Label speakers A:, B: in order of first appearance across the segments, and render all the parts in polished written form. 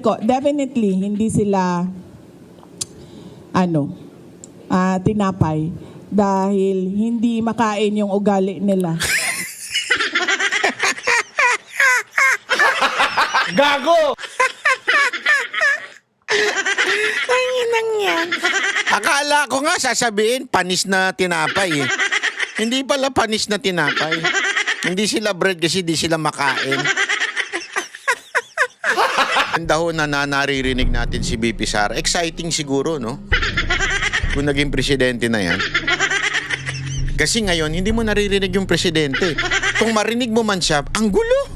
A: Definitely, hindi sila tinapay dahil hindi makain yung ugali nila.
B: Gago!
C: Tanginang yan. Akala ko nga sasabihin, panis na tinapay eh. Hindi pala panis na tinapay. Hindi sila bread kasi di sila makain. Ang dahon na naririnig natin si BP Sara. Exciting siguro, no? Kung naging presidente na yan. Kasi ngayon, hindi mo naririnig yung presidente. Kung marinig mo man siya, ang gulo.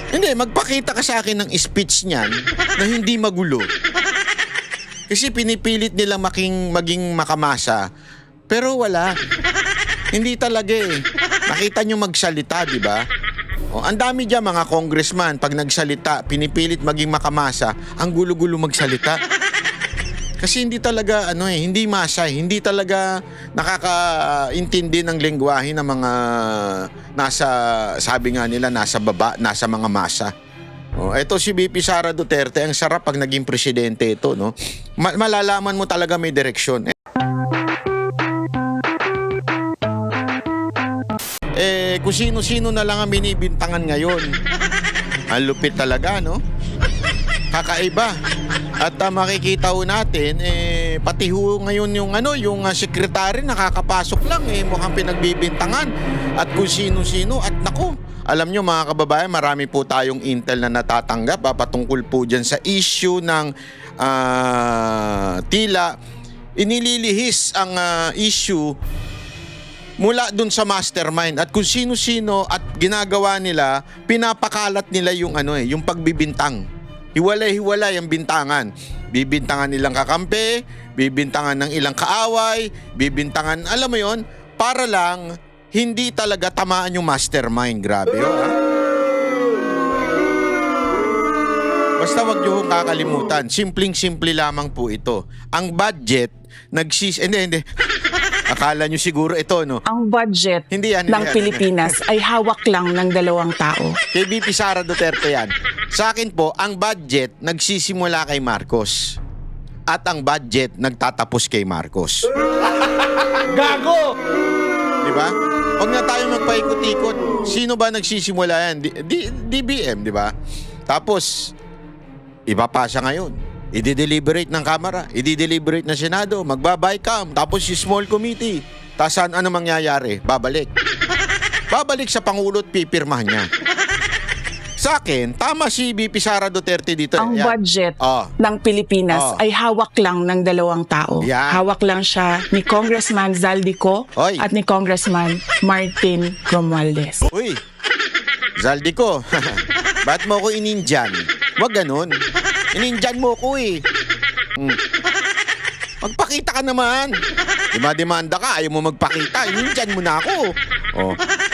C: Hindi, magpakita ka sa akin ng speech niyan na hindi magulo. Kasi pinipilit nilang maging makamasa. Pero wala. Hindi talaga eh. Nakita nyo magsalita, di ba? O, ang dami dyan mga congressman, pag nagsalita, pinipilit maging makamasa, ang gulo-gulo magsalita. Kasi hindi talaga, hindi masa, hindi talaga nakakaintindi ng lengguwahe ng mga nasa, sabi nga nila, nasa baba, nasa mga masa. O, eto si BP Sara Duterte, ang sarap pag naging presidente ito, no? Malalaman mo talaga may direksyon. Kung sino-sino na lang ang binibintangan ngayon. Ang lupit talaga, no? Kakaiba. At makikita ho natin, pati ho ngayon yung sekretary nakakapasok lang, mukhang pinagbibintangan. At kung sino-sino, at naku, alam nyo mga kababayan, marami po tayong intel na natatanggap patungkol po dyan sa issue ng tila inililihis ang issue mula dun sa mastermind at kung sino-sino at ginagawa nila, pinapakalat nila yung yung pagbibintang. Hiwalay-hiwalay ang bintangan. Bibintangan nilang kakampi, bibintangan ng ilang kaaway, bibintangan, alam mo yon, para lang hindi talaga tamaan yung mastermind. Grabe yun, ha? Basta wag niyo hong kakalimutan. Simpleng-simple lamang po ito. Ang budget, Hindi. Akala nyo siguro ito, no?
D: Ang budget
C: hindi yan,
D: ng Pilipinas ay hawak lang ng 2 tao.
C: Kay BP Sara Duterte yan. Sa akin po, ang budget nagsisimula kay Marcos. At ang budget nagtatapos kay Marcos.
B: Gago!
C: Di ba? Huwag na tayo magpaikot-ikot. Sino ba nagsisimula yan? DBM, di ba? Tapos, ipapasa ngayon. I-deliberate ng Kamara, i-deliberate ng Senado, magbabaycam, tapos yung small committee. Tapos ano mangyayari? Babalik. Babalik sa Pangulo at pipirmahan niya. Sa akin, tama si BP Sara Duterte dito.
D: Ang budget ng Pilipinas ay hawak lang ng 2 tao.
C: Yan.
D: Hawak lang siya ni Congressman Zaldico at ni Congressman Martin Romualdez.
C: Uy, Zaldico, ba't mo ko ininjan? Wag ganun. Ininjan mo ko eh. Magpakita ka naman. Demanda ka, ayaw mo magpakita. Ininjan mo na ako.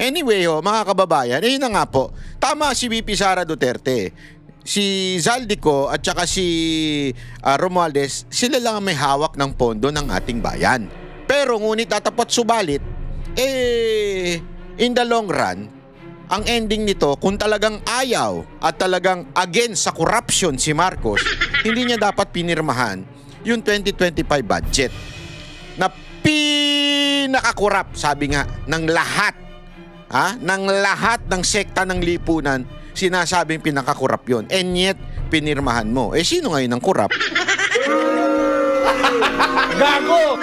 C: Anyway, mga kababayan, na nga po. Tama si BP Sara Duterte. Si Zaldico at saka si Romualdez, sila lang ang may hawak ng pondo ng ating bayan. Pero ngunit tatapat subalit, in the long run, ang ending nito, kung talagang ayaw at talagang against sa corruption si Marcos, hindi niya dapat pinirmahan yung 2025 budget na pinakakurap, sabi nga, ng lahat. Ng lahat ng sekta ng lipunan, sinasabing pinakakurap yun. And yet, pinirmahan mo. Sino ngayon ang kurap?
B: Gago!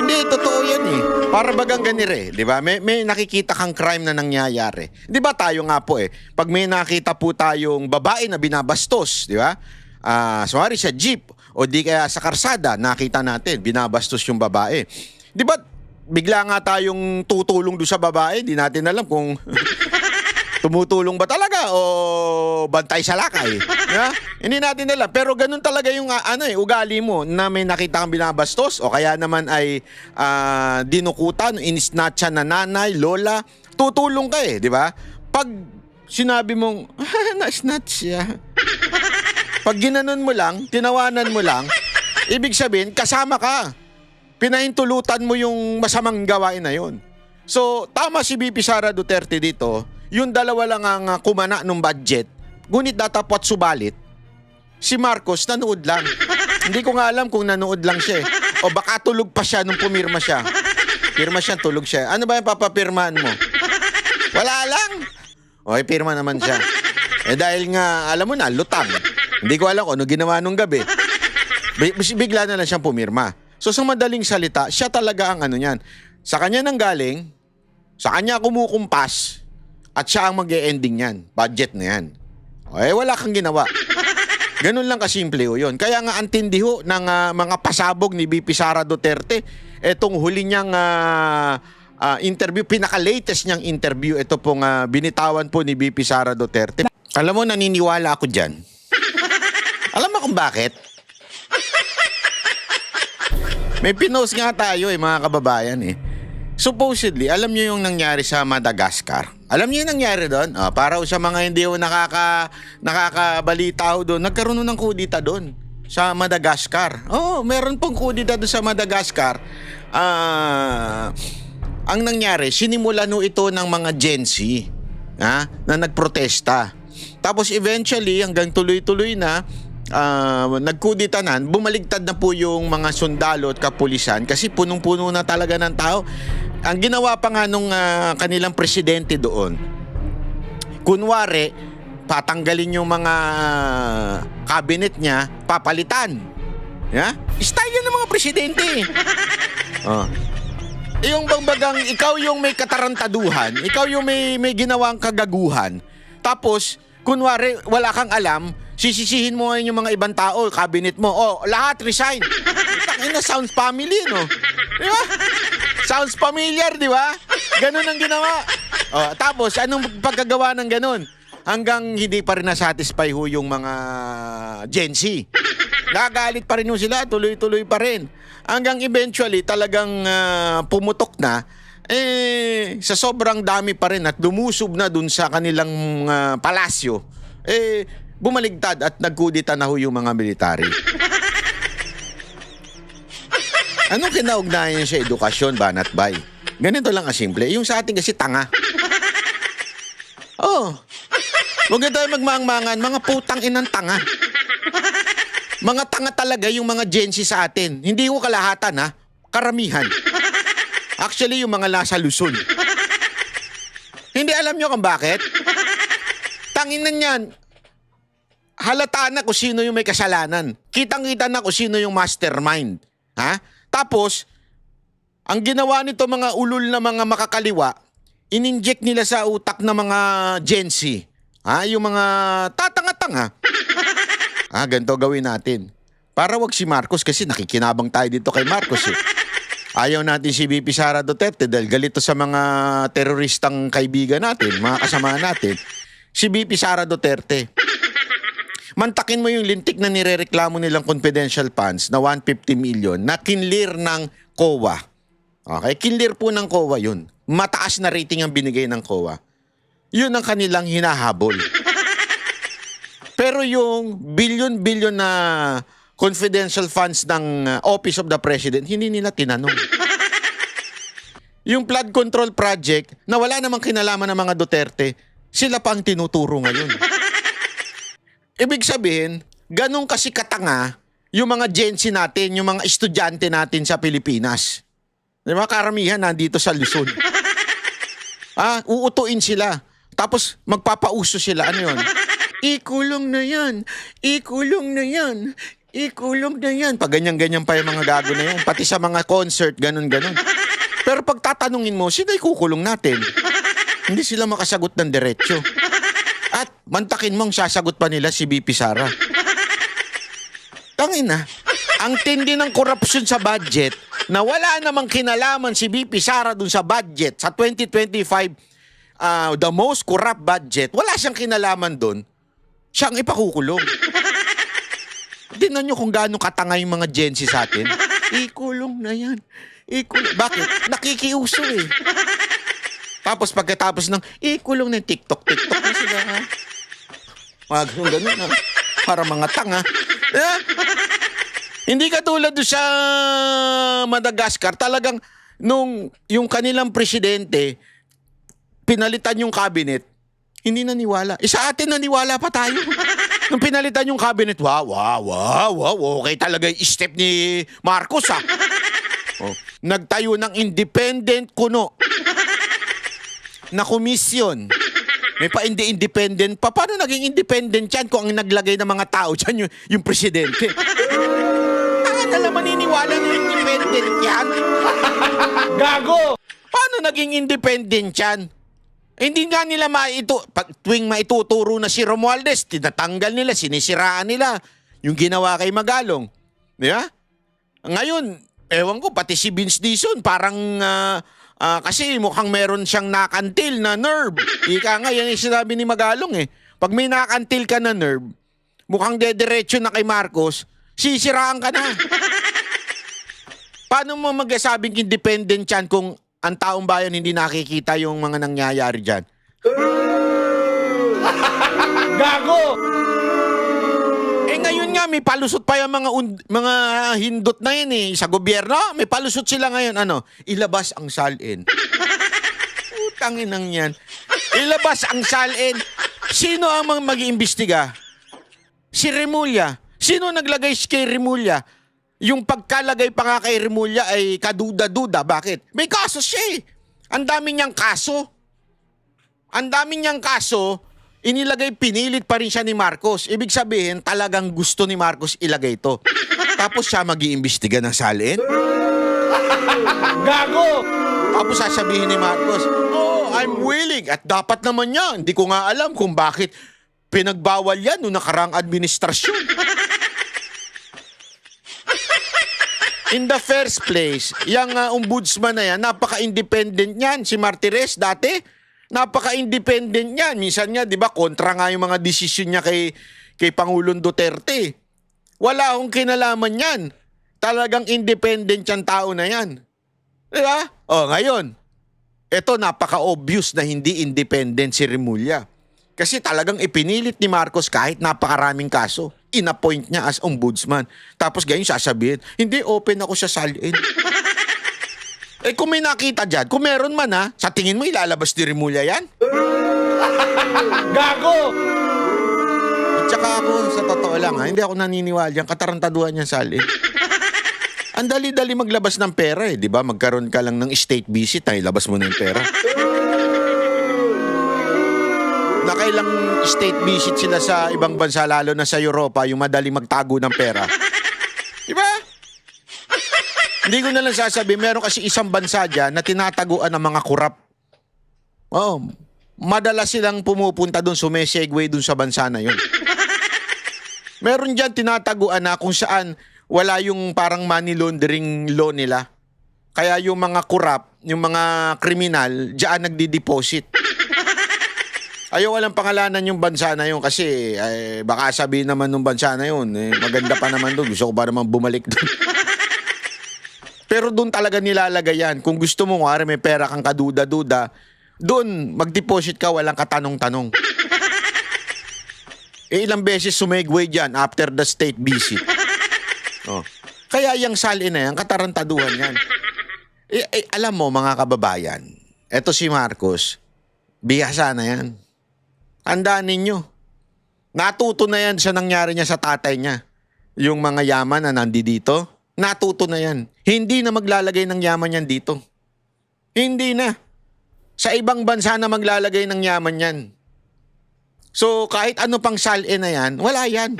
C: Hindi, totoo yan eh. Para bagang ganire, di ba? May nakikita kang crime na nangyayari. Di ba tayo nga po pag may nakita po tayong babae na binabastos, di ba? Sorry, sa jeep o di kaya sa karsada, nakita natin, binabastos yung babae. Di ba, bigla nga tayong tutulong doon sa babae, di natin alam kung tumutulong ba talaga o bantay sa lakay? Yeah? Hindi natin alam. Pero ganun talaga yung ugali mo na may nakita kang binabastos o kaya naman ay dinukutan, inisnatcha na nanay, lola, tutulong ka di ba? Pag sinabi mong, na-snatch siya. Pag ginanon mo lang, tinawanan mo lang, ibig sabihin, kasama ka. Pinahintulutan mo yung masamang gawain na yun. So, tama si BP Sara Duterte dito, yung 2 lang ang kumana ng budget, ngunit datapot subalit, Si Marcos, nanood lang. Hindi ko nga alam kung nanood lang siya eh. O baka tulog pa siya nung pumirma siya. Pirma siya, tulog siya. Ano ba yung papapirmaan mo? Wala lang. O, pirma naman siya. Eh dahil nga, alam mo na, lutang. Hindi ko alam kung ano ginawa nung gabi. Bigla na lang siyang pumirma. So sa madaling salita, siya talaga ang ano niyan. Sa kanya nang galing, sa kanya kumukumpas, at siya ang mag-e-ending yan. Budget na yan. Eh wala kang ginawa. Ganun lang kasimple ho yun. Kaya nga antindi ho ng mga pasabog ni VP Sara Duterte, etong huli niyang interview, pinaka-latest niyang interview, ito pong binitawan po ni VP Sara Duterte. Alam mo, naniniwala ako dyan. Alam mo kung bakit? May pinost nga tayo mga kababayan eh. Supposedly, alam niyo yung nangyari sa Madagascar. Alam niyo yung nangyari doon? Para sa mga hindi ho nakakabalita ho doon, nagkaroon ng kudita doon sa Madagascar. Meron pong kudita doon sa Madagascar. Ang nangyari, sinimulan ho ito ng mga Gen Z na nagprotesta. Tapos eventually, hanggang tuloy-tuloy na, nagkuditanan, bumaligtad na po yung mga sundalo at kapulisan kasi punong-puno na talaga ng tao. Ang ginawa pa nga nung kanilang presidente doon, kunwari, patanggalin yung mga cabinet niya, papalitan. Style yan ng mga presidente. Yung bangbagang ikaw yung may katarantaduhan, ikaw yung may ginawang kagaguhan, tapos kunwari wala kang alam, sisisihin mo ngayon yung mga ibang tao, cabinet mo, lahat resign. Tangina, sounds family, no? Di ba? Sounds familiar, di ba? Ganun ang ginawa. Tapos, anong pagkagawa ng ganun? Hanggang hindi pa rin na-satisfy ho yung mga Gen Z. Nagalit pa rin ho sila, tuloy-tuloy pa rin. Hanggang eventually, talagang pumutok na, sa sobrang dami pa rin at lumusob na dun sa kanilang palasyo, bumaligtad at nagkudita na ho yung mga military. Anong kinaugnayan sa edukasyon, Banat Bay? Ganito lang kasimple. Yung sa atin kasi tanga. Huwag na tayo magmaangmangan. Mga putang inang tanga. Mga tanga talaga yung mga Gen Z sa atin. Hindi ko kalahatan, karamihan. Actually, yung mga nasa Luzon. Hindi alam nyo kung bakit? Tanginan yan. Halata na kung sino yung may kasalanan. Kitang-kita na kung sino yung mastermind. Tapos, ang ginawa nito mga ulol na mga makakaliwa, in-inject nila sa utak ng mga Gen Z. Yung mga tatanga-tanga. Ganito gawin natin. Para wag si Marcos kasi nakikinabang tayo dito kay Marcos eh. Ayaw natin si VP Sara Duterte dahil galito sa mga teroristang kaibigan natin, mga kasama natin. Si VP Sara Duterte. Mantakin mo yung lintik na nirereklamo nilang confidential funds na 150 million na kinlir ng COA. Okay? Kinlir po ng COA yun. Mataas na rating ang binigay ng COA. Yun ang kanilang hinahabol. Pero yung billion-billion na confidential funds ng Office of the President, hindi nila tinanong. Yung flood control project na wala namang kinalaman ng mga Duterte, sila pa ang tinuturo ngayon. Ibig sabihin, ganun kasi katanga yung mga Gen Z natin, yung mga estudyante natin sa Pilipinas. Di ba? Karamihan nandito sa Luzon. Uutuin sila. Tapos magpapauso sila. Ano yun? Ikulong na yan. Ikulong na yan. Ikulong na yan. Pag ganyan-ganyan pa yung mga gago na yan. Pati sa mga concert, ganun-ganun. Pero pag tatanungin mo, sino ikukulong natin? Hindi sila makasagot ng diretsyo. At mantakin mong sasagot pa nila si VP Sara. Tangina, ang tindi ng korupsyon sa budget na wala namang kinalaman si VP Sara dun sa budget sa 2025, the most corrupt budget, wala siyang kinalaman dun, siyang ipakukulong. Tingnan nyo kung gaano katanga yung mga Gen Z sa atin. Ikulong na yan. Bakit? Nakikiuso eh. Tapos pagkatapos ng ikulong na TikTok na sila ganun para mga tanga. Hindi katulad doon sa Madagascar, talagang nung yung kanilang presidente pinalitan yung cabinet, hindi naniwala. Sa atin naniwala pa tayo. Nung pinalitan yung cabinet, wow, okay talaga yung step ni Marcos, ha? Oh, nagtayo ng independent kuno na komisyon. May pa independent pa. Paano naging independent yan kung ang naglagay ng mga tao dyan yung presidente? Naman maniniwala na independent yan?
B: Gago!
C: Paano naging independent yan? Hindi nga nila tuwing maituturo na si Romualdez, tinatanggal nila, sinisiraan nila yung ginawa kay Magalong. Di ba? Ngayon, ewan ko, pati si Vince Dizon, parang kasi mukhang meron siyang nakantil na nerve. Ika nga, yan yung sinabi ni Magalong eh. Pag may nakantil ka na nerve, mukhang dediretso na kay Marcos, sisiraan ka na. Paano mo magsasabing independent yan kung ang taong bayan hindi nakikita yung mga nangyayari dyan?
B: Gago!
C: Eh ngayon nga, may palusot pa yung mga hindot na yun eh. Sa gobyerno, may palusot sila ngayon. Ilabas ang salin. Utangin ang yan. Ilabas ang salin. Sino ang mag-iimbestiga? Si Remulla. Sino naglagay kay Remulla? Yung pagkalagay pa nga kay Remulla ay kaduda-duda. Bakit? May kaso siya eh. Ang dami niyang kaso. Inilagay, pinilit pa rin siya ni Marcos. Ibig sabihin, talagang gusto ni Marcos ilagay ito. Tapos siya mag-iimbestiga ng salin?
B: Gago!
C: Tapos sasabihin ni Marcos, oh, I'm willing. At dapat naman yan. Hindi ko nga alam kung bakit pinagbawal yan noong nakarang administrasyon. In the first place, yung ombudsman na yan, napaka-independent niyan. Si Martires dati, napaka-independent niyan. Minsan nga, di ba, kontra nga yung mga desisyon niya kay Pangulong Duterte. Wala akong kinalaman yan. Talagang independent yung tao na yan. Di ba? O, ngayon, eto napaka-obvious na hindi independent si Remulla. Kasi talagang ipinilit ni Marcos kahit napakaraming kaso. In-appoint niya as ombudsman. Tapos ganyan sasabihin, hindi, open ako sa salin. Eh kung may nakita dyan, kung meron man ha, sa tingin mo ilalabas ni Remulla yan?
B: Gago!
C: At saka ako, sa totoo lang ha, hindi ako naniniwala yan, katarantaduhan niya salin. Ang dali-dali maglabas ng pera eh, di ba? Magkaroon ka lang ng state visit, ay labas mo na yung pera. Nakailang state visit sila sa ibang bansa, lalo na sa Europa, yung madali magtago ng pera. Diba? Hindi ko na lang sasabi, meron kasi isang bansa dyan na tinataguan ng mga kurap. Oh, madalas silang pumupunta doon, sumesegue doon sa bansa na yun. Meron dyan tinataguan na kung saan wala yung parang money laundering law nila. Kaya yung mga kurap, yung mga kriminal, dyan nagdi-deposit. Ayaw walang pangalanan yung bansa na yun kasi baka sabihin naman nung bansa na yun, maganda pa naman doon. Gusto ko pa naman bumalik doon. Pero doon talaga nilalagay yan. Kung gusto mo, may pera kang kaduda-duda, doon mag-deposit ka, walang katanong-tanong. Ilang beses sumegway dyan after the state visit. Oh. Kaya yung salin na yan, katarantaduhan yan. Alam mo mga kababayan, eto si Marcos, bihasa na yan. Tandaan ninyo. Natuto na yan sa nangyari niya sa tatay niya. Yung mga yaman na nandito, natuto na yan. Hindi na maglalagay ng yaman yan dito. Hindi na. Sa ibang bansa na maglalagay ng yaman yan. So kahit ano pang salin na yan, wala yan.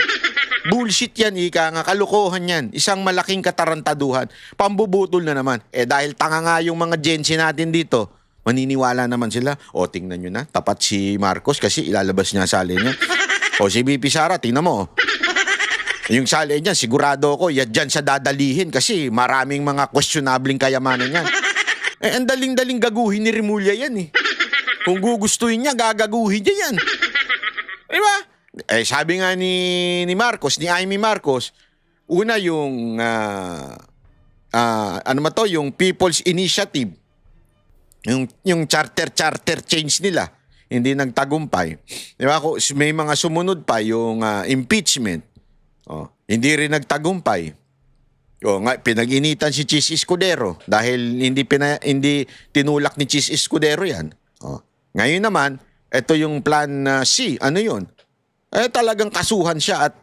C: Bullshit yan, ika nga. Kalukuhan yan. Isang malaking katarantaduhan. Pambubutol na naman. Dahil tanga nga yung mga Gen Z natin dito, maniniwala naman sila. O, tingnan nyo na. Tapat si Marcos kasi ilalabas niya salin niya. O, si BP Sara, tingnan mo. Yung salin niya, sigurado ako, yan siya dadalihin kasi maraming mga questionabling kayamanan niyan. Ang daling-daling gaguhin ni Remulla yan eh. Kung gugustuhin niya, gagaguhin niya yan. Diba? Sabi nga ni Marcos, ni Amy Marcos, una yung, yung People's Initiative. Yung charter change nila, hindi nagtagumpay. Di ba? May mga sumunod pa yung impeachment. Oh, hindi rin nagtagumpay. Oh, pinag-initan si Chis Escudero dahil hindi tinulak ni Chis Escudero yan. Oh. Ngayon naman, ito yung plan C. Ano yun? talagang kasuhan siya at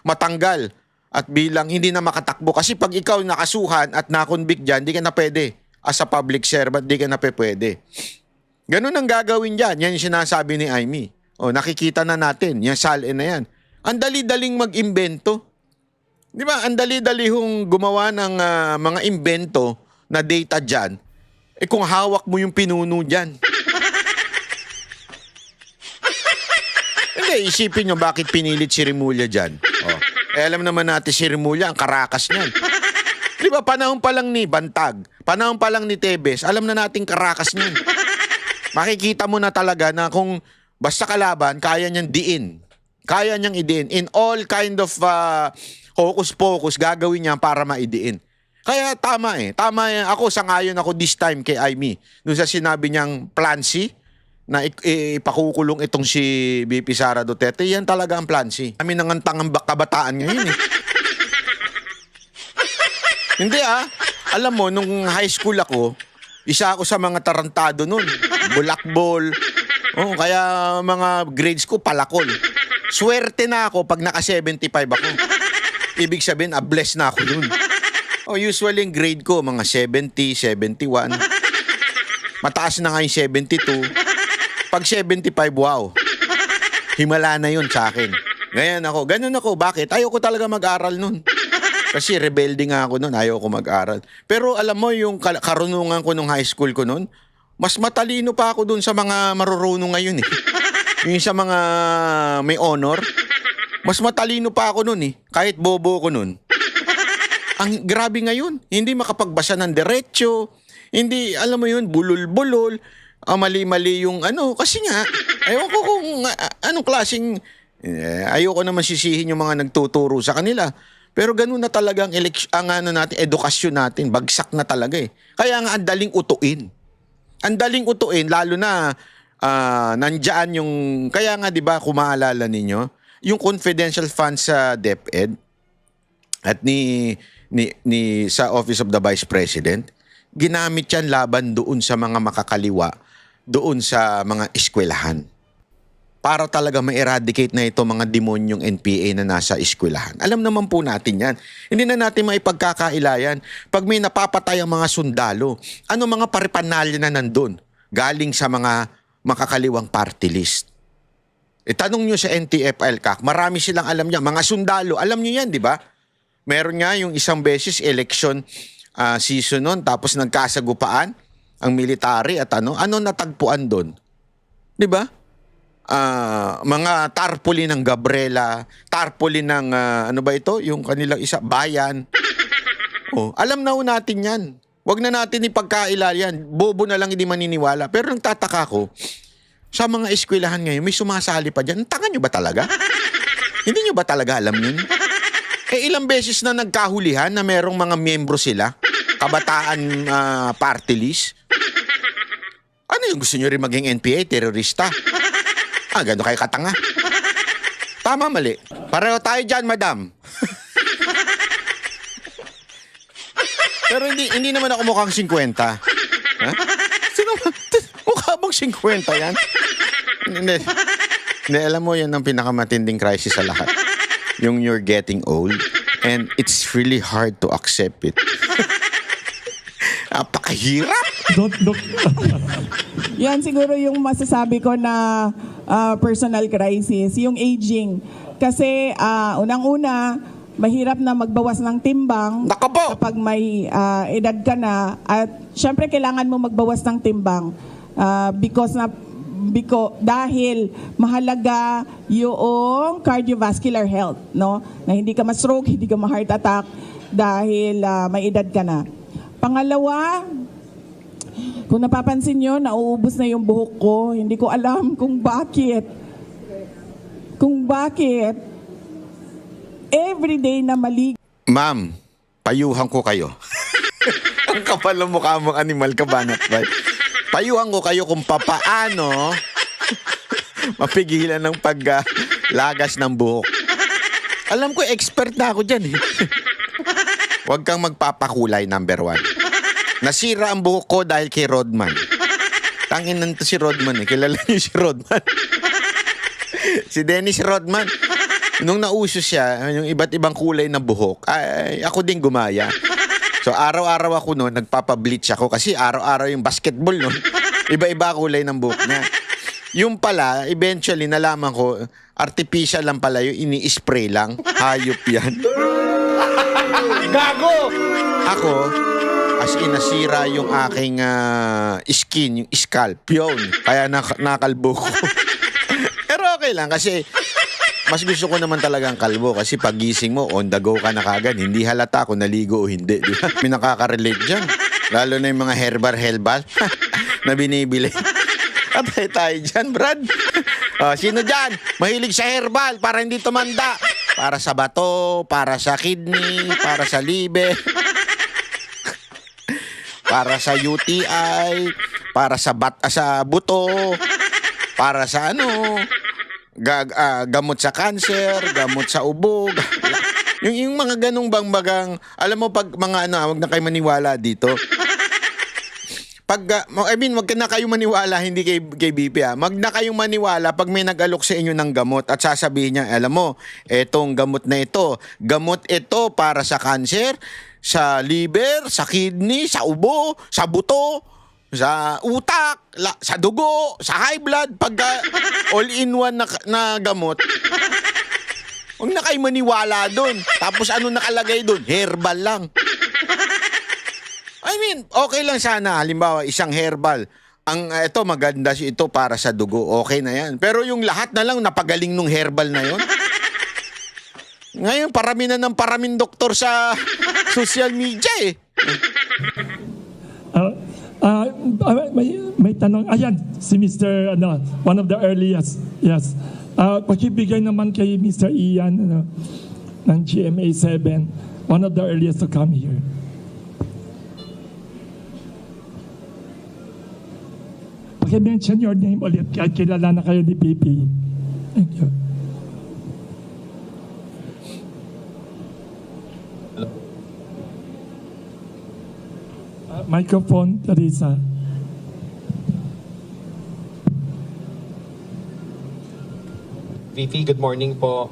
C: matanggal. At bilang hindi na makatakbo. Kasi pag ikaw nakasuhan at nakonvict dyan, di ka na pwede. As a public servant, di ka na pwede. Ganun ang gagawin dyan. Yan yung sinasabi ni Amy. O, nakikita na natin. Yan, SALN na yan. Ang dali-daling mag-imbento. Di ba? Ang dali-dali hong gumawa ng mga imbento na data dyan. Kung hawak mo yung pinuno dyan. Hindi, isipin nyo bakit pinilit si Rimulya dyan. O. Alam naman natin si Rimulya, ang karakas niyan. Di ba, panahon pa lang ni Bantag, panahon pa lang ni Tebes, alam na nating karakas niyan. Makikita mo na talaga na kung basta kalaban, kaya niyang diin. Kaya niyang idiin. In all kind of hocus-pocus, gagawin niya para maidiin. Kaya tama eh. Tama eh. Ako, sangayon ako this time kay Amy. Doon sa sinabi niyang plan C, na ipakukulong itong si VP Sara Duterte, yan talaga ang plan C. Kami nangantang ang kabataan ngayon eh. Hindi alam mo, nung high school ako, isa ako sa mga tarantado nun. Bulakbol. Kaya mga grades ko palakol. Swerte na ako pag naka 75 ako. Ibig sabihin, blessed na ako nun. Usually yung grade ko, mga 70, 71. Mataas na nga yung 72. Pag 75, wow. Himala na yun sa akin. Ganun ako. Bakit? Ayoko talaga mag-aral nun. Kasi rebelde nga ako nun. Ayoko mag-aral. Pero alam mo, yung karunungan ko nung high school ko nun, mas matalino pa ako dun sa mga marurunong ngayon eh. Yung sa mga may honor, mas matalino pa ako nun eh. Kahit bobo ko nun. Ang grabe ngayon. Hindi makapagbasa ng diretsyo. Hindi, alam mo yun, bulol-bulol. Mali-mali yung kasi nga, ayaw ko kung anong klaseng, ayoko naman sisihin yung mga nagtuturo sa kanila. Pero ganun na talaga ang natin, edukasyon natin, bagsak na talaga eh. Kaya nga ang daling utuin. Ang daling utuin, lalo na nandyan yung, kaya nga di ba kung maalala ninyo, yung confidential funds sa DepEd at ni sa Office of the Vice President, ginamit yan laban doon sa mga makakaliwa, doon sa mga eskwelahan. Para talaga ma-eradicate na ito mga demonyong NPA na nasa eskwelahan. Alam naman po natin yan. Hindi na natin maipagkakailayan. Pag may napapatay ang mga sundalo, ano mga paripanalya na nandun? Galing sa mga makakaliwang party list. Tanong nyo sa NTF-ELCAC, marami silang alam niya. Mga sundalo, alam nyo yan, di ba? Meron nga yung isang beses election season nun, tapos nagkasagupaan ang military at ano natagpuan doon? 'Di ba? Mga tarpaulin ng Gabriela, tarpaulin ng ano ba ito? Yung kanilang isa bayan. Alam na natin 'yan. Huwag na natin ipagkailayan. Bobo na lang hindi maniniwala. Pero nagtataka ko, sa mga eskwelahan ngayon, may sumasali pa dyan. Tanga nyo ba talaga? Hindi nyo ba talaga alam yun? Ilang beses na nagkahulihan na merong mga miyembro sila, kabataan party list. Ano yung gusto nyo rin maging NPA, terorista? Gano'n kayo katanga. Tama, mali. Pareho tayo dyan, madam. Pero hindi naman ako mukhang 50. Ha? Mukha bang 50 yan? Hindi, alam mo, yan ang pinakamatinding crisis sa lahat. Yung you're getting old and it's really hard to accept it. Napakahirap.
A: Yan siguro yung masasabi ko na personal crisis, yung aging. Kasi unang-una, mahirap na magbawas ng timbang kapag may edad ka na. At syempre kailangan mo magbawas ng timbang dahil mahalaga yung cardiovascular health, no? Na hindi ka ma-stroke, hindi ka ma-heart attack dahil may edad ka na. Pangalawa, kung napapansin nyo, nauubos na yung buhok ko. Hindi ko alam kung bakit. Everyday na maligo.
C: Ma'am, payuhan ko kayo. Ang kapal ng mukha mong animal ka, banat ba? Payuhan ko kayo kung papaano mapigilan ng paglagas ng buhok. Alam ko, expert na ako dyan. Huwag kang magpapakulay, number 1. Nasira ang buhok ko dahil kay Rodman. Tangin nito si Rodman eh. Kilala niyo si Rodman. Si Dennis Rodman. Nung nauso siya, yung iba't ibang kulay ng buhok, ay ako din gumaya. So araw-araw ako noon, nagpapa-bleach ako kasi araw-araw yung basketball noon. Iba-iba kulay ng buhok niya. Yung pala, eventually nalaman ko, artificial lang pala yung ini-spray lang. Hayop yan.
B: Gago!
C: Ako, as in nasira yung aking skin, yung scalp, yun. Kaya nakalbo ko. Pero okay lang kasi mas gusto ko naman talagang kalbo kasi pagising mo, on the go ka na kagad. Hindi halata kung naligo o hindi. Di ba? May nakaka-relate dyan. Lalo na yung mga herbal na binibili. Atay tayo dyan, Brad. Sino dyan? Mahilig sa herbal para hindi tumanda. Para sa bato, para sa kidney, para sa libe. Para sa UTI, para sa buto, para sa gamot sa cancer, gamot sa ubo. yung mga ganong bangbagang, alam mo pag mga wag na kayo maniwala dito. Wag na kayong maniwala, hindi kay BP Wag na kayong maniwala pag may nag-alok sa inyo ng gamot at sasabihin niya, alam mo, etong gamot na ito, gamot ito para sa cancer, sa liver, sa kidney, sa ubo, sa buto, sa utak, sa dugo, sa high blood, pag all-in-one na gamot. Huwag na kayo maniwala doon. Tapos ano nakalagay doon? Herbal lang. I mean, okay lang sana. Halimbawa, isang herbal. Ito, maganda ito para sa dugo. Okay na yan. Pero yung lahat na lang napagaling nung herbal na yon. Ngayon, parami na ng paramin doktor sa social media eh.
E: May tanong. Ayan, si Mr. One of the earliest. Yes. Pakibigay naman kay Mr. Ian ng GMA 7. One of the earliest to come here. Paki-mention your name ulit kahit kilala na kayo ni BP. Thank you. Microphone, Teresa.
F: VP, good morning po.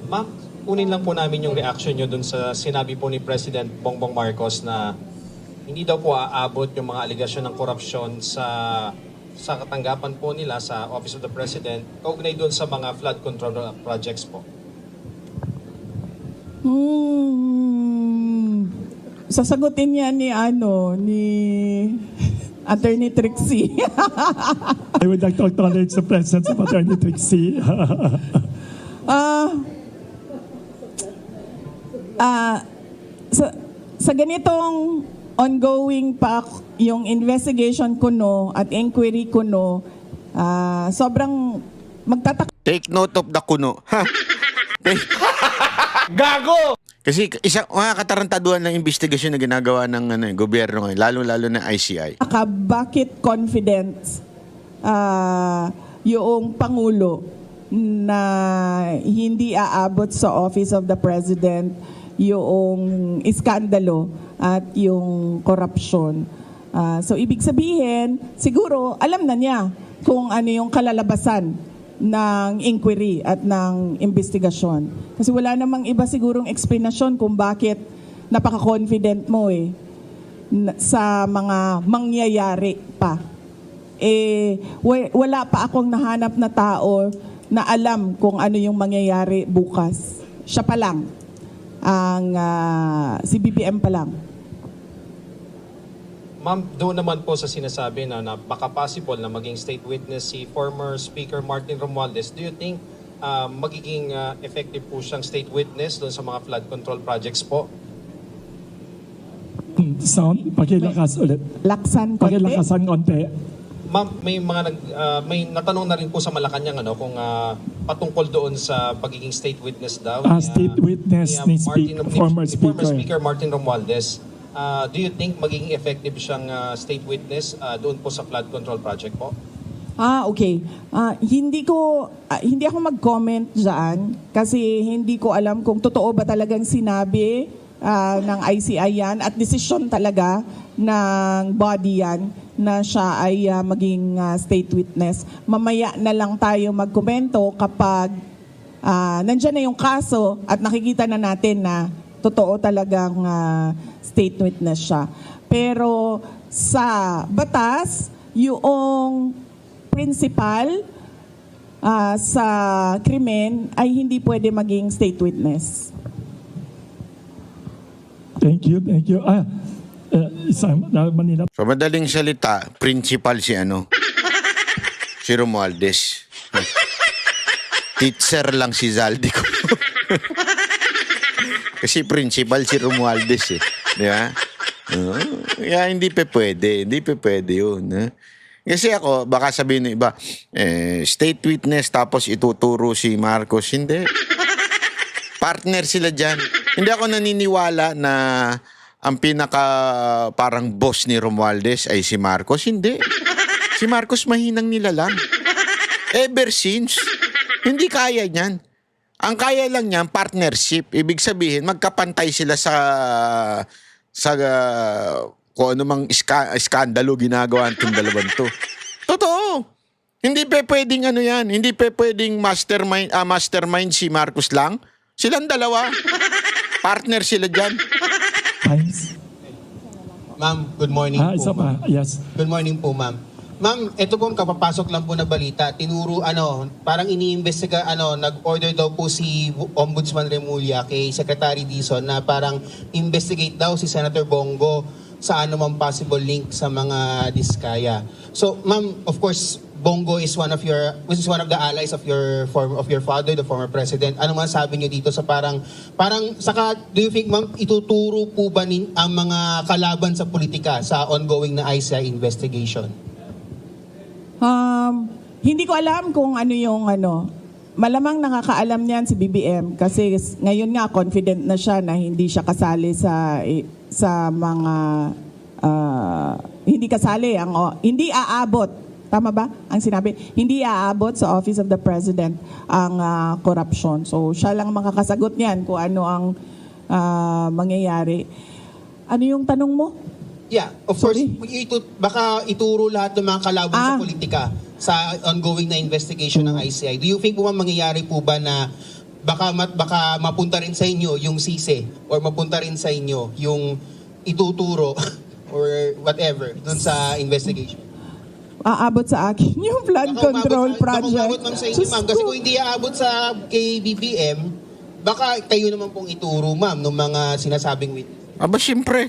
F: Ma'am, kunin lang po namin yung reaction nyo dun sa sinabi po ni President Bongbong Marcos na hindi daw po aabot yung mga aligasyon ng korupsyon sa katanggapan po nila sa Office of the President kaugnay dun sa mga flood control projects po.
A: Sasagutin niya ni Attorney Trixie.
E: I would like to acknowledge the presence of Attorney Trixie.
A: Sa ganitong ongoing pa yung investigation kuno at inquiry kuno, sobrang magtataka.
C: Take note of the kuno.
B: Gago!
C: Kasi isang katarantaduhan ng investigasyon na ginagawa ng gobyerno ngayon, lalo-lalo na ICI.
A: Bakit confidence yung Pangulo na hindi aabot sa Office of the President yung iskandalo at yung korupsyon. So ibig sabihin, siguro alam na niya kung ano yung kalalabasan ng inquiry at ng investigasyon. Kasi wala namang iba sigurong explanation kung bakit napaka-confident mo sa mga mangyayari pa. Wala pa akong nahanap na tao na alam kung ano yung mangyayari bukas. Siya pa lang. Si BBM pa lang.
F: Ma'am, doon naman po sa sinasabi na baka possible na maging state witness si former Speaker Martin Romualdez, do you think magiging effective po siyang state witness doon sa mga flood control projects po?
E: Sound, pakilakas ulit.
A: Laksan konti.
E: Pakilakasan konti.
F: Ma'am, may natanong na rin po sa Malacanang kung patungkol doon sa pagiging state witness daw.
E: State witness ni former
F: Speaker Martin Romualdez. Do you think magiging effective siyang state witness doon po sa flood control project po?
A: Okay. Hindi ako mag-comment dyan kasi hindi ko alam kung totoo ba talagang sinabi ng ICI yan at desisyon talaga ng body yan na siya ay maging state witness. Mamaya na lang tayo magkomento kapag nandyan na yung kaso at nakikita na natin na totoo talagang state witness siya. Pero sa batas, yung principal sa krimen ay hindi pwede maging state witness.
E: Thank you. Manila.
C: So madaling salita, principal si si Romualdez. Teacher lang si Zaldico. Kasi principal si Romualdez Di ba? Kaya hindi pa pwede yun. Kasi ako, baka sabihin ng iba, state witness tapos ituturo si Marcos. Hindi. Partner sila dyan. Hindi ako naniniwala na ang pinaka parang boss ni Romualdez ay si Marcos. Hindi. Si Marcos mahinang nilalang. Ever since. Hindi kaya niyan. Ang kaya lang niyan, partnership. Ibig sabihin, magkapantay sila sa kung ano mang iskandalo ginagawa ng dalawang to. Totoo. Hindi pa pwedeng yan. Hindi pa pwedeng mastermind si Marcos lang. Silang dalawa. Partner sila dyan.
E: Times.
F: Ma'am, good morning po.
E: Isa pa. Yes.
F: Good morning po, ma'am. Ma'am, ito pong kapapasok lang po na balita. Tinuro, parang iniimbestiga, nag-order daw po si Ombudsman Remulla kay Secretary Dizon na parang investigate daw si Senator Bongo sa anumang possible link sa mga diskaya. So, ma'am, of course, Bongo is one of the allies of your father, the former president. Ano man sabi niyo dito sa parang saka do you think, ma'am, ituturo po ba ang mga kalaban sa politika sa ongoing na ICI investigation?
A: Hindi ko alam kung ano yung malamang nakakaalam niyan si BBM kasi ngayon nga confident na siya na hindi siya kasali sa mga hindi aabot. Tama ba ang sinabi? Hindi aabot sa Office of the President ang corruption. So siya lang makakasagot niyan kung ano ang mangyayari. Ano yung tanong mo?
F: Yeah, of
A: Sorry?
F: course, baka ituro lahat ng mga kalaban sa politika sa ongoing na investigation ng ICI. Do you think po mangyayari po ba na baka mapunta rin sa inyo yung sise or mapunta rin sa inyo yung ituturo or whatever dun sa investigation?
A: Aabot sa akin yung flood control project.
F: Baka umabot, ma'am, sa inyo, ma'am. Kasi kung hindi aabot sa kay BBM, baka kayo naman pong ituro, ma'am, ng mga sinasabing witness.
C: Aba, siyempre.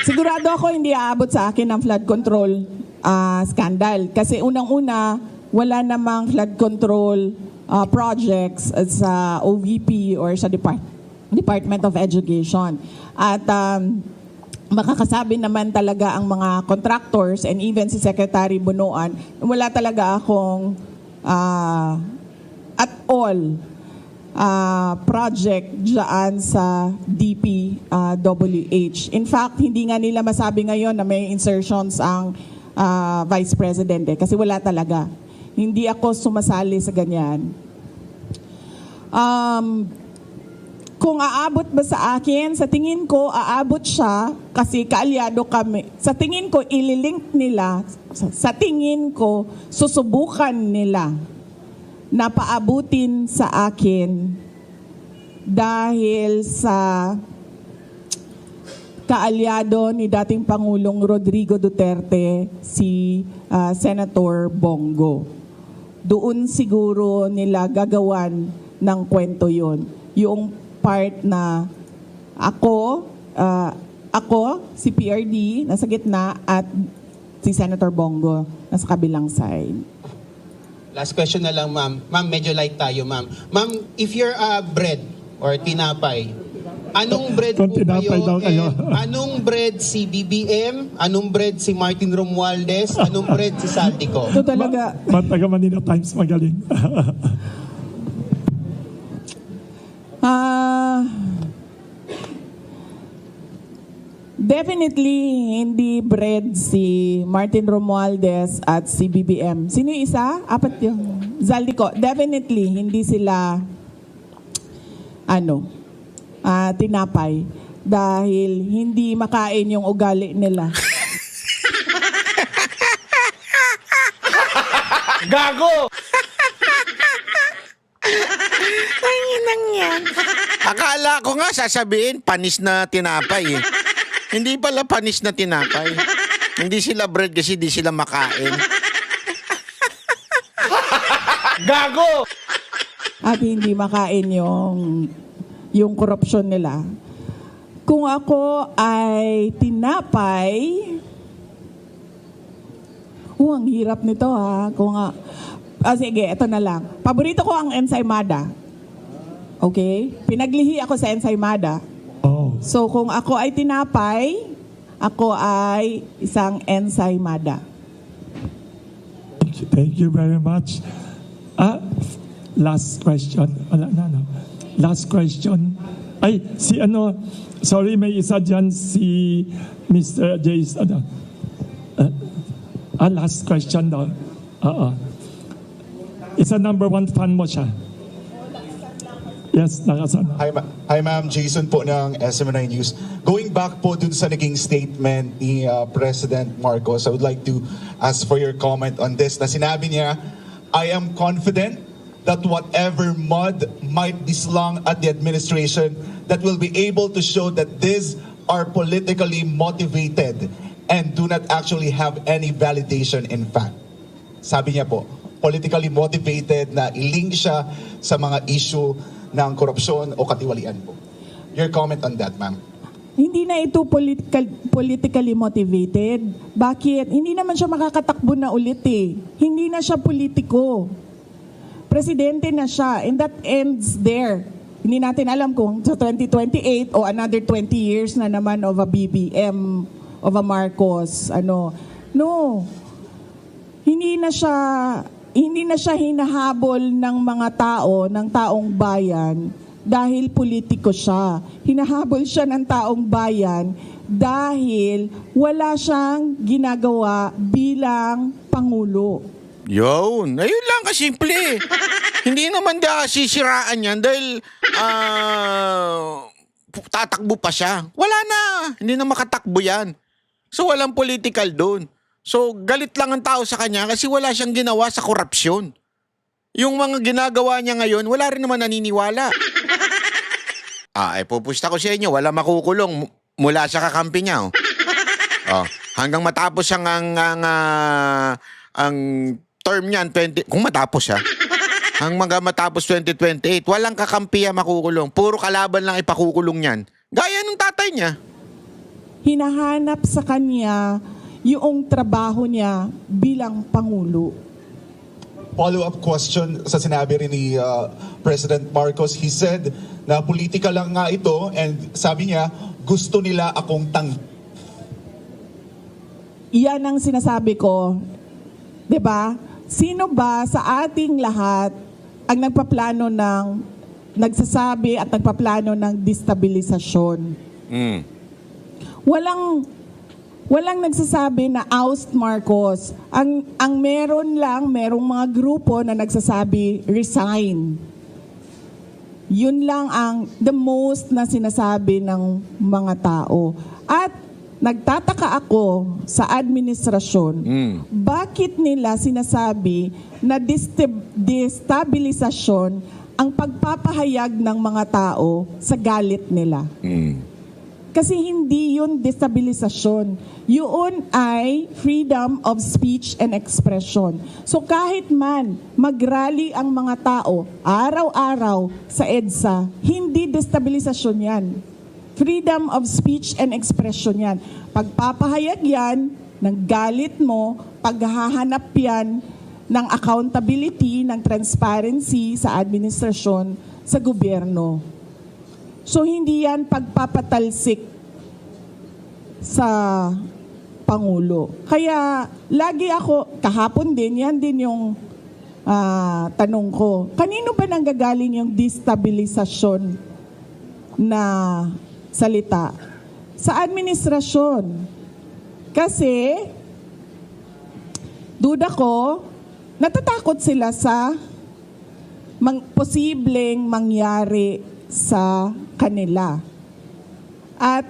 A: Sigurado ako hindi aabot sa akin ang flood control scandal. Kasi unang-una, wala namang flood control projects sa OVP or sa Department of Education. At makakasabi naman talaga ang mga contractors and even si Secretary Bunuan, wala talaga akong at all project dyan sa DPWH. In fact, hindi nga nila masabi ngayon na may insertions ang Vice President kasi wala talaga. Hindi ako sumasali sa ganyan. Kung aabot ba sa akin, sa tingin ko aabot siya kasi kaalyado kami. Sa tingin ko ililink nila, sa tingin ko susubukan nila na paabutin sa akin dahil sa kaalyado ni dating Pangulong Rodrigo Duterte, si Senator Bongo. Doon siguro nila gagawan ng kwento yon. Yung part na ako, si PRD, nasa gitna, at si Senator Bongo, nasa kabilang side.
F: Last question na lang, ma'am. Ma'am, medyo light tayo, ma'am. Ma'am, if you're bread or tinapay, anong bread po kayo? Anong bread si BBM? Anong bread si Martin Romualdez? Anong bread si Zaldico?
A: Ito talaga.
E: Taga Manila Times magaling.
A: Definitely hindi bread si Martin Romualdez at si BBM. Sino yung isa? Apat yung Zaldico. Definitely hindi sila tinapay dahil hindi makain yung ugali nila.
B: Gago!
C: Ay, inang yan. Akala ko nga sasabihin, panis na tinapay eh. Hindi pala panis na tinapay. Hindi sila bread kasi di sila makain.
B: Gago!
A: At hindi makain yung korupsyon nila. Kung ako ay tinapay, ang hirap nito ha. Sige, ito na lang. Paborito ko ang ensaymada. Okay? Pinaglihi ako sa ensaymada.
E: Oh,
A: So kung ako ay tinapay, ako ay isang ensaymada.
E: thank you very much. Last question. Last question. Ay, sorry, may isa dyan si Mr. Jace. Last question daw. Isa number 1 fan mo siya. Yes, nakasana.
G: Hi ma'am, Jason po ng SMNI News. Going back po dun sa naging statement ni President Marcos, I would like to ask for your comment on this. Na sinabi niya, I am confident that whatever mud might be slung at the administration, that will be able to show that these are politically motivated and do not actually have any validation in fact. Sabi niya po, politically motivated na ilink siya sa mga issue ng korupsyon o katiwalian po. Your comment on that, ma'am?
A: Hindi na ito politically motivated. Bakit? Hindi naman siya makakatakbo na ulit eh. Hindi na siya politiko. Presidente na siya, and that ends there. Hindi natin alam kung sa 2028 o another 20 years na naman of a BBM, of a Marcos, No. Hindi na siya hinahabol ng mga tao, ng taong bayan dahil politiko siya. Hinahabol siya ng taong bayan dahil wala siyang ginagawa bilang Pangulo.
C: Ayun lang kasimple. Hindi naman sisiraan yan dahil tatakbo pa siya. Wala na. Hindi na makatakbo yan. So walang political doon. So galit lang ang tao sa kanya kasi wala siyang ginawa sa korupsyon. Yung mga ginagawa niya ngayon, wala rin naman naniniwala. Pupusta ko sa inyo, wala makukulong mula sa kakampi niya. Hanggang matapos ang term niyan, kung matapos hanggang matapos 2028, walang kakampiya makukulong. Puro kalaban lang ipakukulong niyan. Gaya nung tatay niya.
A: Hinahanap sa kanya yung trabaho niya bilang Pangulo.
G: Follow-up question sa sinabi rin ni President Marcos. He said na politika lang nga ito and sabi niya, gusto nila akong
A: Iyan ang sinasabi ko. 'Di ba? Sino ba sa ating lahat ang nagsasabi at nagpaplano ng destabilisasyon? Walang nagsasabi na oust Marcos. Ang merong mga grupo na nagsasabi resign. Yun lang ang the most na sinasabi ng mga tao. At nagtataka ako sa administrasyon, bakit nila sinasabi na destabilisasyon ang pagpapahayag ng mga tao sa galit nila? Kasi hindi yun destabilisasyon. Yun ay freedom of speech and expression. So kahit man mag-rally ang mga tao araw-araw sa EDSA, hindi destabilisasyon yan. Freedom of speech and expression yan. Pagpapahayag yan ng galit mo, paghahanap yan ng accountability, ng transparency sa administrasyon, sa gobyerno. So hindi yan pagpapatalsik sa Pangulo. Kaya lagi ako, kahapon din, yan din yung tanong ko. Kanino ba nanggagaling yung destabilisasyon na salita? Sa administrasyon. Kasi, duda ko, natatakot sila sa posibleng mangyari sa kanila. At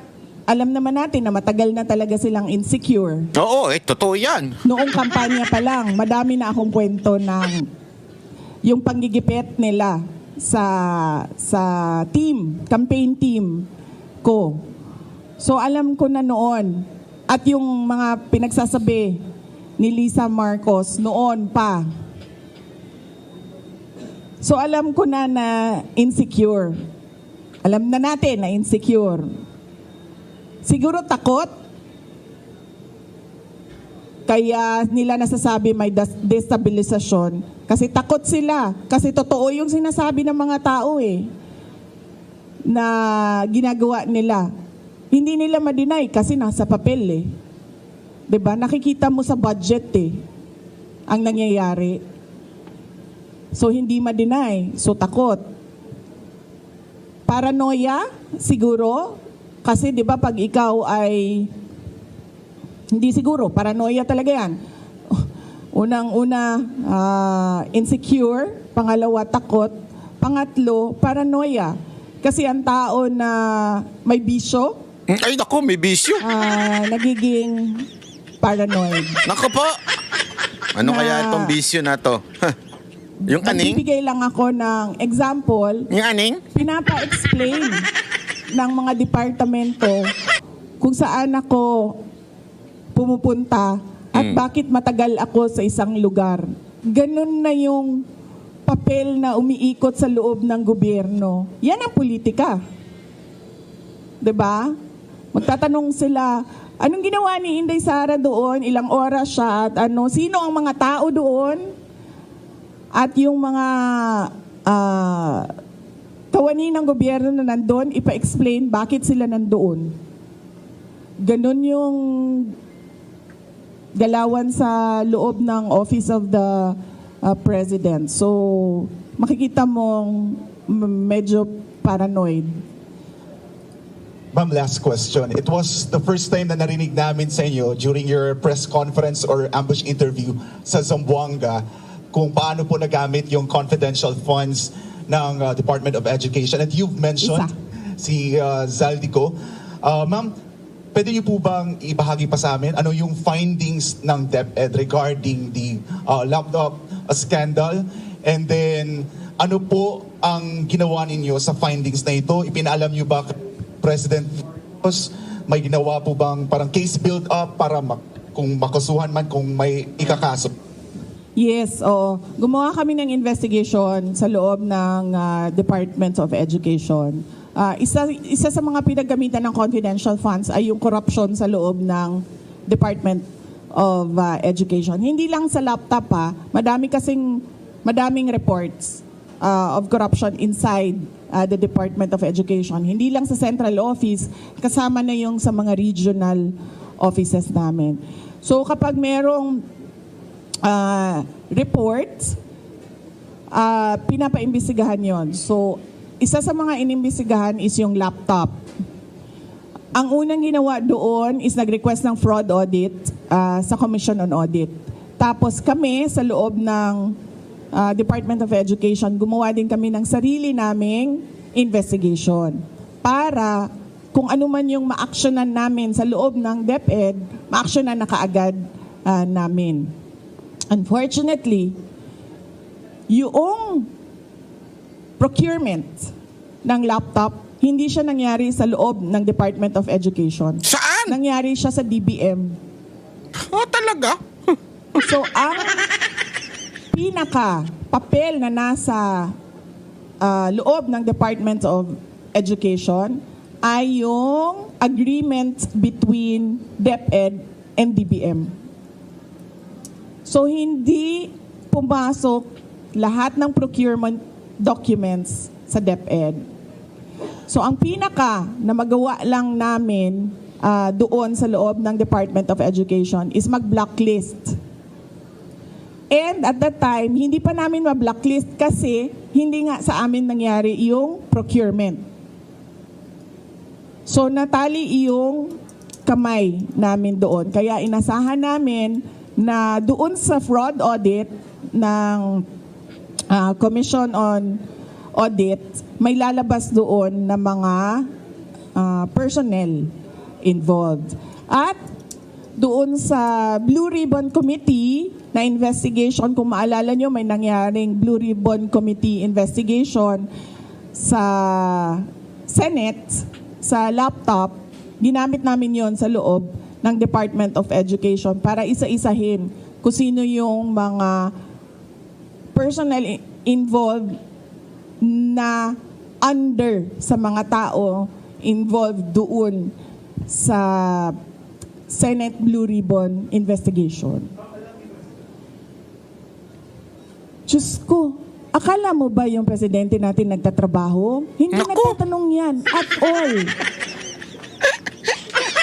A: alam naman natin na matagal na talaga silang insecure.
C: Oo, totoo yan.
A: Noong kampanya pa lang, madami na akong kwento ng yung panggigipit nila sa team, campaign team ko. So alam ko na noon, at yung mga pinagsasabi ni Lisa Marcos noon pa. So alam ko na insecure. Alam na natin na insecure. Siguro takot. Kaya nila nasasabi may destabilisasyon. Kasi takot sila. Kasi totoo yung sinasabi ng mga tao na ginagawa nila. Hindi nila ma-deny kasi nasa papel 'Di ba? Nakikita mo sa budget ang nangyayari. So hindi ma-deny. So takot. Paranoia siguro. Kasi 'di ba pag ikaw ay hindi siguro, paranoia talaga 'yan. Unang-una insecure, pangalawa takot, pangatlo paranoia. Kasi ang tao na may bisyo,
C: ay naku, may bisyo.
A: nagiging paranoid.
C: Naku po. Ano kaya itong bisyo na to? Yung aning?
A: Magbibigay lang ako ng example.
C: Yung aning?
A: Pinapa-explain ng mga departamento kung saan ako pumupunta at bakit matagal ako sa isang lugar. Ganun na yung papel na umiikot sa loob ng gobyerno. Yan ang politika. 'Di ba? Magtatanong sila, anong ginawa ni Inday Sara doon? Ilang oras siya? At sino ang mga tao doon? At yung mga kawani ng gobyerno na nandun, ipa-explain bakit sila nandoon. Ganun yung galawan sa loob ng Office of the President. So, makikita mong medyo paranoid.
G: Ma'am, last question. It was the first time na narinig namin sa inyo during your press conference or ambush interview sa Zamboanga kung paano po nagamit yung confidential funds ng Department of Education. And you've mentioned si Zaldico. Ma'am, pwede niyo po bang ibahagi pa sa amin ano yung findings ng DepEd regarding the laptop scandal? And then, ano po ang ginawa ninyo sa findings na ito? Ipinaalam niyo ba President Marcos, may ginawa po bang parang case build up para kung makasuhan man kung may ikakaso?
A: Yes, gumawa kami ng investigation sa loob ng Department of Education. Isa sa mga pinagamitan ng confidential funds ay yung corruption sa loob ng Department of Education. Hindi lang sa laptop madaming reports of corruption inside the Department of Education. Hindi lang sa central office, kasama na yung sa mga regional offices namin. So kapag merong reports, pinapaimbestigahan yon. So isa sa mga inimbestigahan is yung laptop. Ang unang ginawa doon is nag-request ng fraud audit sa Commission on Audit. Tapos kami sa loob ng Department of Education, gumawa din kami ng sarili naming investigation para kung ano man yung ma-actionan namin sa loob ng DepEd, ma-actionan na kaagad namin. Unfortunately, yung procurement ng laptop, hindi siya nangyari sa loob ng Department of Education.
C: Saan?
A: Nangyari siya sa DBM.
C: Talaga?
A: So, ang pinaka-papel na nasa loob ng Department of Education ay yung agreement between DepEd and DBM. So, hindi pumasok lahat ng procurement documents sa DepEd. So, ang pinaka na magawa lang namin doon sa loob ng Department of Education is mag-blacklist. And at that time, hindi pa namin ma-blacklist kasi hindi nga sa amin nangyari yung procurement. So, natali yung kamay namin doon. Kaya inasahan namin na doon sa fraud audit ng Commission on audit, may lalabas doon na mga personnel involved. At doon sa Blue Ribbon Committee na investigation, kung maalala nyo, may nangyaring Blue Ribbon Committee investigation sa Senate, sa laptop, ginamit namin yon sa loob ng Department of Education para isa-isahin kung sino yung mga personnel involved na under sa mga tao involved doon sa Senate Blue Ribbon investigation. Diyos ko, akala mo ba yung presidente natin nagtatrabaho? Hindi nagtatanong yan at all.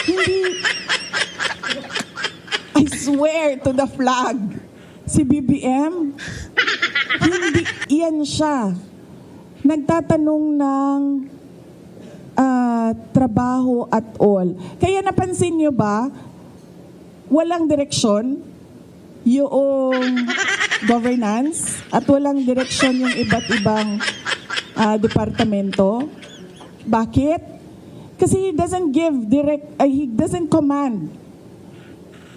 A: Hindi. I swear to the flag, si BBM, hindi yan siya. Nagtatanong ng trabaho at all. Kaya napansin nyo ba, walang direksyon yung governance at walang direksyon yung iba't ibang departamento. Bakit? Kasi he doesn't give direct, he doesn't command.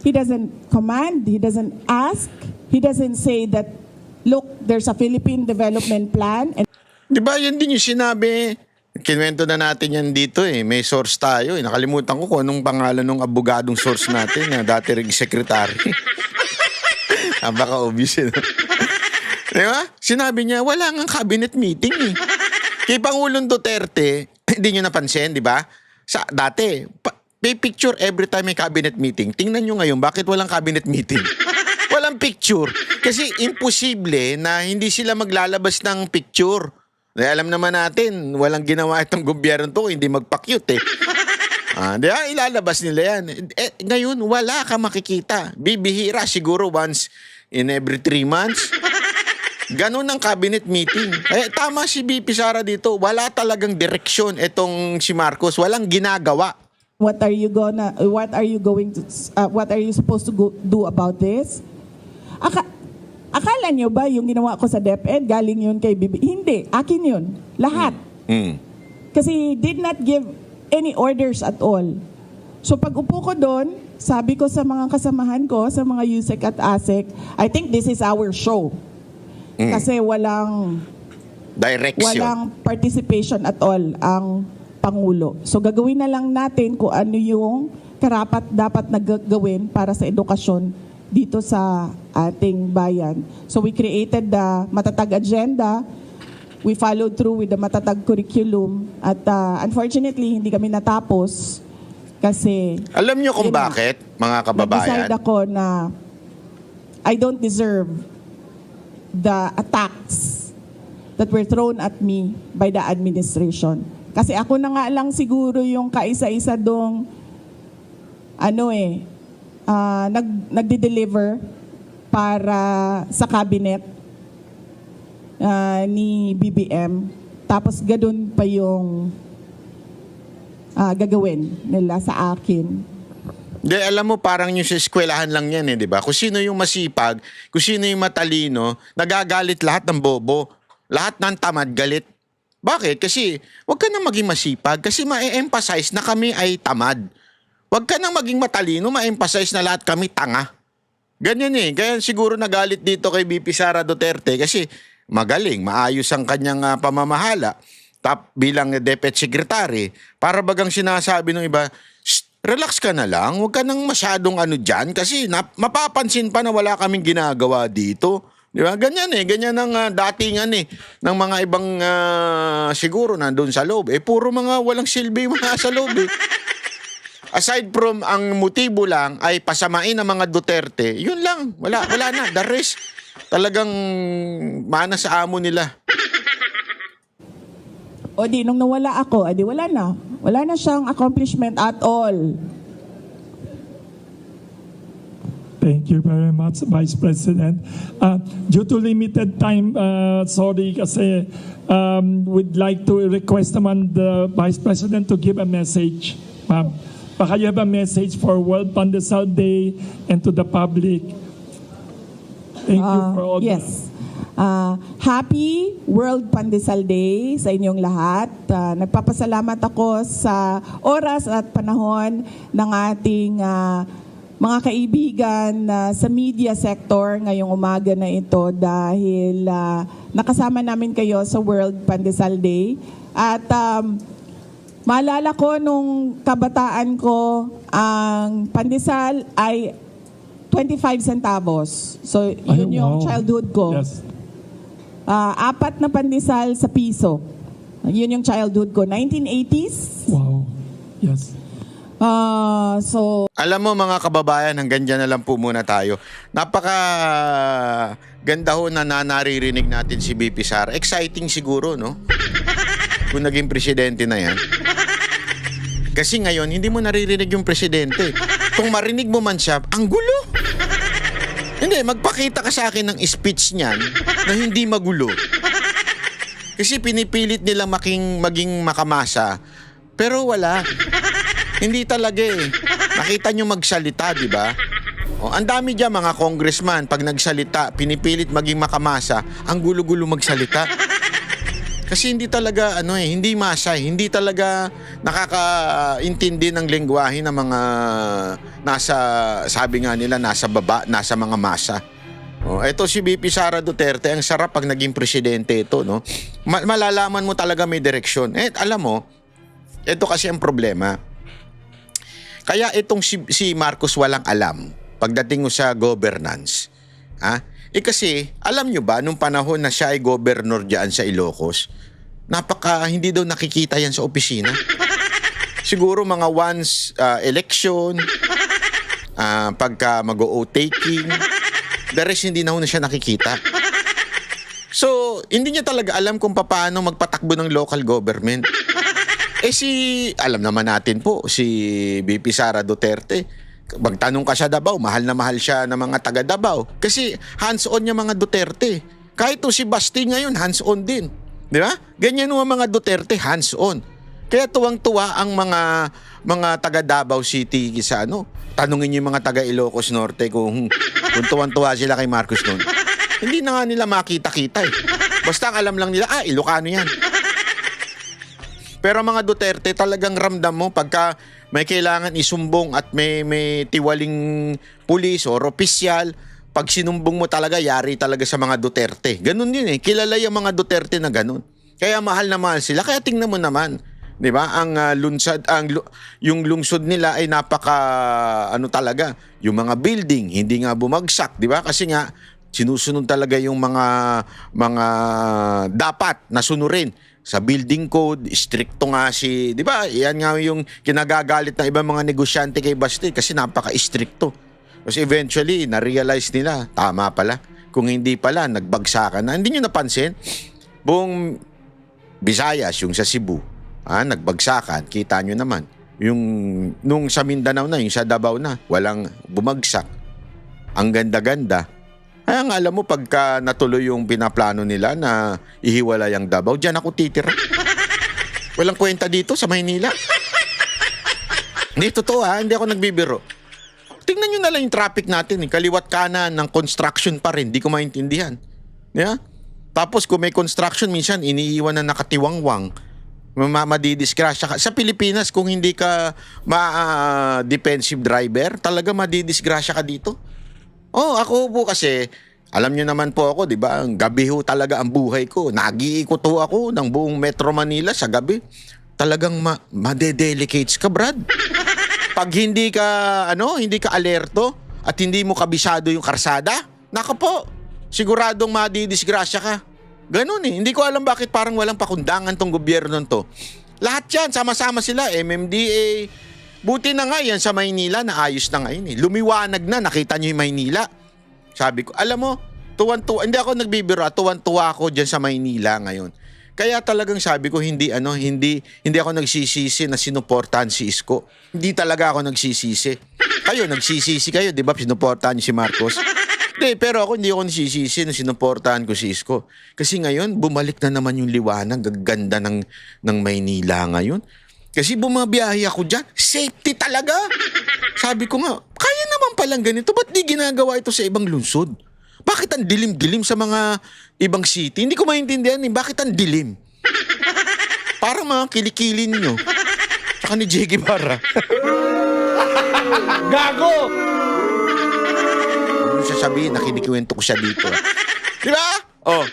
A: He doesn't command, he doesn't ask, he doesn't say that, look, there's a Philippine Development Plan. And
C: Di ba, yan din yung sinabi. Kinuwento na natin yan dito eh. May source tayo eh. Nakalimutan ko kung anong pangalan ng abogadong source natin na dati ring secretary. Baka obvious eh. Di ba? Sinabi niya, wala nga cabinet meeting eh. Kay Pangulong Duterte, hindi nyo napansin, di ba? Dati, may picture every time may cabinet meeting. Tingnan nyo ngayon, bakit walang cabinet meeting? Walang picture. Kasi imposible na hindi sila maglalabas ng picture. Dahil alam naman natin, walang ginawa itong gobyerno to, hindi magpa-cute eh. Di ba? Ilalabas nila yan. Ngayon, wala ka makikita. Bibihira siguro once in every 3 months. Ganon ang cabinet meeting. Tama si BP Sara dito. Wala talagang direksyon itong si Marcos. Walang ginagawa.
A: what are you supposed to do about this? Akala nyo ba yung ginawa ko sa DepEd, galing yun kay Bibi? Hindi, akin yun. Lahat. Kasi he did not give any orders at all. So pag upo ko doon, sabi ko sa mga kasamahan ko, sa mga USEC at ASEC, I think this is our show. Kasi walang
C: direction.
A: Walang participation at all ang Pangulo. So gagawin na lang natin kung ano yung karapat dapat na gawin para sa edukasyon dito sa ating bayan. So we created the Matatag Agenda. We followed through with the Matatag Curriculum. At unfortunately, hindi kami natapos kasi...
C: Alam nyo kung bakit, mga kababayan?
A: Nag-decide ako na I don't deserve the attacks that were thrown at me by the administration. Kasi ako na nga lang siguro yung kaisa-isa dong nagde-deliver para sa cabinet ni BBM. Tapos gadun pa yung gagawin nila sa akin.
C: Hindi, alam mo, parang yung sa eskwelahan lang yan eh, di ba? Kung sino yung masipag, kung sino yung matalino, nagagalit lahat ng bobo. Lahat ng tamad, galit. Bakit? Kasi, wag ka nang maging masipag kasi ma-emphasize na kami ay tamad. Wag ka nang maging matalino, ma-emphasize na lahat kami tanga. Ganyan eh. Kaya siguro nagalit dito kay BP Sara Duterte kasi magaling, maayos ang kanyang pamamahala. Bilang DepEd Secretary, para bagang sinasabi ng iba, relax ka na lang, huwag ka nang masyadong dyan kasi mapapansin pa na wala kaming ginagawa dito. Di ba? Ganyan eh, ganyan ang datingan eh, ng mga ibang siguro nandun sa loob. Puro mga walang silbi mga sa loob eh. Aside from ang motibo lang ay pasamain ang mga Duterte, yun lang, wala na. The rest, talagang mana sa amo nila.
A: O di, nung nawala ako, edi wala na. Wala na siyang accomplishment at all.
E: Thank you very much, Vice President. Due to limited time, sorry kasi we'd like to request naman the Vice President to give a message. Ma'am, baka you have a message for World Pandesal Day and to the public. Thank you for all
A: Yes. Happy World Pandesal Day sa inyong lahat. Nagpapasalamat ako sa oras at panahon ng ating mga kaibigan sa media sector ngayong umaga na ito dahil nakasama namin kayo sa World Pandesal Day. At maalala ko nung kabataan ko, ang pandesal ay 25 centavos. So, yun yung childhood ko.
E: Yes.
A: 4 na pandesal sa piso. Yun yung childhood ko. 1980s.
E: Wow. Yes.
C: Alam mo mga kababayan, hanggang dyan na lang po muna tayo. Napaka ganda ho na naririnig natin si BP Sara. Exciting siguro, no? Kung naging presidente na yan. Kasi ngayon, hindi mo naririnig yung presidente. Kung marinig mo man siya, ang gulo. Hindi, magpakita ka sa akin ng speech niyan na hindi magulo. Kasi pinipilit nila maging makamasa. Pero wala. Hindi talaga eh. Nakita nyo magsalita, di ba? O, ang dami dyan mga congressman, pag nagsalita, pinipilit maging makamasa, ang gulo-gulo magsalita. Kasi hindi talaga, hindi masa, hindi talaga nakakaintindi ng lengguwahe ng mga nasa, sabi nga nila, nasa baba, nasa mga masa. O, ito si BP Sara Duterte, ang sarap pag naging presidente ito, no? Malalaman mo talaga may direksyon. Alam mo, ito kasi ang problema. Kaya itong si Marcos walang alam pagdating mo sa governance. Kasi, alam nyo ba, nung panahon na siya ay governor dyan sa Ilocos, hindi daw nakikita yan sa opisina. Siguro mga once election, pagka mag-o taking, the rest hindi na siya nakikita. So, hindi niya talaga alam kung paano magpatakbo ng local government. Alam naman natin po, si BP Sara Duterte, magtanong ka sa Davao, mahal na mahal siya ng mga taga Davao. Kasi hands-on niya mga Duterte. Kahit si Basti ngayon, hands-on din. Di ba? Ganyan yung mga Duterte, hands-on. Kaya tuwang-tuwa ang mga taga Davao City sa tanungin niyo yung mga taga Ilocos Norte kung tuwang-tuwa sila kay Marcos noon. Hindi na nga nila makita-kita eh. Basta ang alam lang nila, Ilocano yan. Pero mga Duterte, talagang ramdam mo pagka may kailangan isumbong at may tiwaling pulis o opisyal, pag sinumbong mo talaga, yari talaga sa mga Duterte. Ganun yun eh. Kilala yung mga Duterte na ganun. Kaya mahal na mahal sila. Kaya tingnan mo naman, di ba? Yung lungsod nila ay napaka, talaga, yung mga building, hindi nga bumagsak, di ba? Kasi nga, sinusunod talaga yung mga dapat na sunurin. Sa building code, stricto nga di ba? Yan nga yung kinagagalit ng ibang mga negosyante kay Basti kasi napaka-stricto. Kasi eventually, na-realize nila, tama pala. Kung hindi pala, nagbagsakan na. Hindi nyo napansin? Buong Visayas, yung sa Cebu, nagbagsakan, kita nyo naman. Nung sa Mindanao na, yung sa Davao na, walang bumagsak. Ang ganda-ganda. Kaya nga alam mo, pagka natuloy yung pinaplano nila na ihiwalay ang Davao, dyan ako titira. Walang kwenta dito sa Maynila. Hindi, totoo hindi ako nagbibiro. Tingnan nyo na lang yung traffic natin. Kaliwat kanan ng construction pa rin, di ko maintindihan. Yeah? Tapos kung may construction, minsan iniiwan na nakatiwangwang. Madidisgrasya ka. Sa Pilipinas, kung hindi ka defensive driver, talaga madidisgrasya ka dito. Ako po kasi, alam nyo naman po ako, di ba? Gabi ho talaga ang buhay ko. Nag-iikot ho ako ng buong Metro Manila sa gabi. Talagang madedelicates ka, Brad. Pag hindi ka alerto at hindi mo kabisado yung karsada, naka po, siguradong madidisgrasya ka. Ganun eh. Hindi ko alam bakit parang walang pakundangan tong gobyerno to. Lahat yan, sama-sama sila, MMDA. Buti na nga yan sa Maynila, naayos na ngayon eh. Lumiwanag na, nakita nyo yung Maynila. Sabi ko, alam mo, tuwan-tuwa, hindi ako nagbibiro, tuwan-tuwa ako dyan sa Maynila ngayon. Kaya talagang sabi ko, hindi ako nagsisisi na sinuportahan si Isko. Hindi talaga ako nagsisisi. Kayo, nagsisisi kayo, di ba? Sinuportahan niyo si Marcos. Pero hindi ako nagsisisi na sinuportahan ko si Isko. Kasi ngayon, bumalik na naman yung liwanag, gaganda ng Maynila ngayon. Kasi bumabiyahe ako dyan, safety talaga. Sabi ko nga, kaya naman palang ganito, ba't di ginagawa ito sa ibang lungsod? Bakit ang dilim-dilim sa mga ibang city? Hindi ko maintindihan bakit ang dilim? Parang mga kilikilin nyo. Tsaka ni Che Guevara.
B: Gago!
C: Ano sasabihin na kinikwento ko siya dito? Di ba? Oh.